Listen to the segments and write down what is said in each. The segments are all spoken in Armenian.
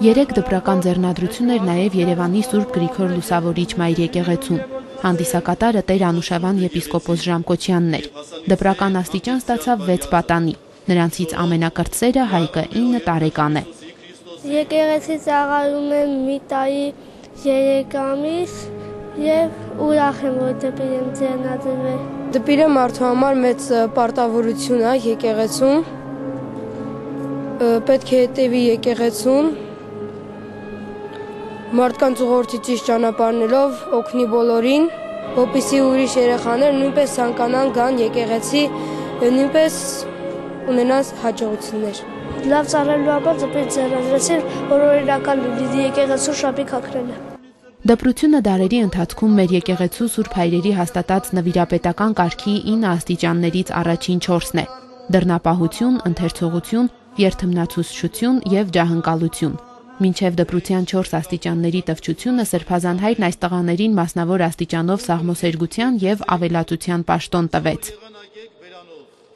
Երեք դպրական ձեռնադրություն էր նաև Երևանի Սուրբ Գրիգոր Լուսավորիչ մայր եկեղեցում։ Հանդիսակատարը Տեր Անուշավան եպիսկոպոս Ժամկոչյանն էր։ Դպրական աստիճան ստացավ 6 պատանի։ Նրանցից ամենակրտսերը Հայկը 9 տարեկան է։ Եկեղեցի ծառայում եմ մի տարի 3 ամիս եւ ուրախ եմ, որ դպիր եմ ձեռնադրվել։ Դպիրը մարդու համար մեծ պարտավորություն է եկեղեցում։ Պետք է հետևի եկեղեցուն։ Մարդկանց ուղղորդի ճիշտ ճանապարհներով օգնի բոլորին, որպեսզի ուրիշ երեխաներ նույնպես ցանկանան գան եկեղեցի, նույնպես ունենան հաջողություններ։ Լավ ծառայելու համար դպիր ձեռնադրեցին, որ օրինական լինի եկեղեցու շապիկ հագնելը։ Դպրությունը դարերի ընթացքում մեր եկեղեցու Սուրբ Հայրերի հաստատած նվիրապետական կարգի 9 աստիճաններից առաջին 4-ն է՝ դռնապահություն, ընթերցողություն, երթմնացուցչություն եւ ջահընկալություն։ Մինչև դպրության 4 աստիճանների տվչությունը Սրբազան հայրն այս տղաներին մասնավոր աստիճանով սաղմոսերգության եւ ավելացության պաշտոն տվեց։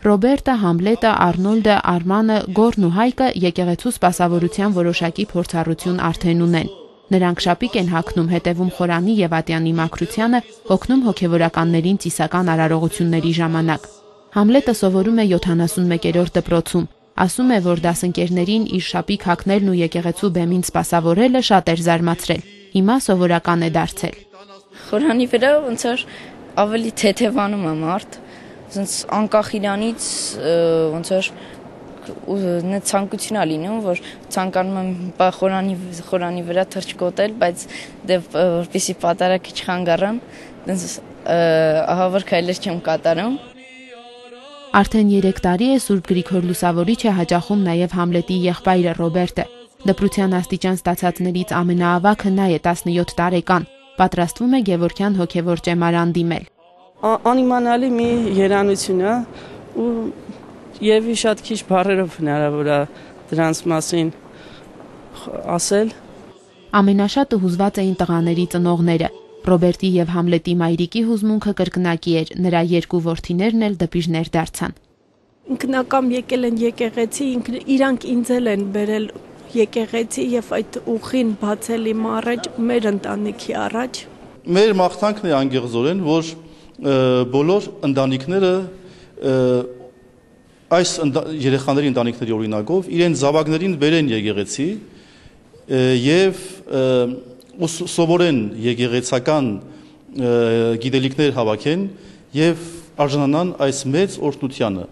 Ռոբերտը, Համլետը, Արնոլդը, Արմանը, Գորն ու Հայկը եկեղեցու սպասավորության որոշակի փորձառություն արդեն ունեն։ Նրանք շապիկ են հագնում, հետևում խորանի եւ ատյանի մաքրությանը, օգնում հոգեվորականներին ծիսական արարողությունների ժամանակ։ Համլետը սովորում է 71-րդ դպրոցում։ Ասում է, որ դասընկերներին իր շապիկ հագնելն ու եկեղեցու բեմին սպասավորելը շատ էր զարմացրել։ Հիմա սովորական է դարձել։ Խորանի վրա ոնց որ ավելի թեթևանում է մարդ, ոնց անկախ իրանից ոնց որ ցանկություն է լինում, որ ցանկանում եմ խորանի վրա թռչկոտել, բայց որպեսզի պատարակը չխանգարան, ահա որ քայլեր չեմ կատարում։ Արդեն 3 տարի է Սուրբ Գրիգոր Լուսավորիչը հաճախում նաև Համլետի եղբայրը Ռոբերտը։ Դպրության աստիճան ստացածներից ամենաավագը նա է 17 տարեկան, պատրաստվում է Գևորգյան հոգևոր ճեմարան դիմել։ Անիմանալի մի երանություն է ու եւ շատ քիչ բառերով հնարավոր է դրանց մասին ասել։ Ամենաշատը հուզված էին տղաների ծնողները։ Ռոբերտի եւ Համլետի մայրիկի հուզմունքը կրկնակի էր, նրա 2 որդիներն էլ դպիրներ դարձան։ Ինքնակամ եկել են եկեղեցի, իրանք ինձ են բերել եկեղեցի եւ այդ ուղին բացել իմ առաջ, մեր ընտանիքի առաջ։ Մեր մաղթանքն է անգեղձորեն, որ բոլոր ընտանիքները այս երեխաների ընտանիքների օրինակով իրեն զավակներին բերեն եկեղեցի եւ սովորեն եկեղեցական գիտելիքներ հավաքեն եւ արժանանան այս մեծ օրհնությանը։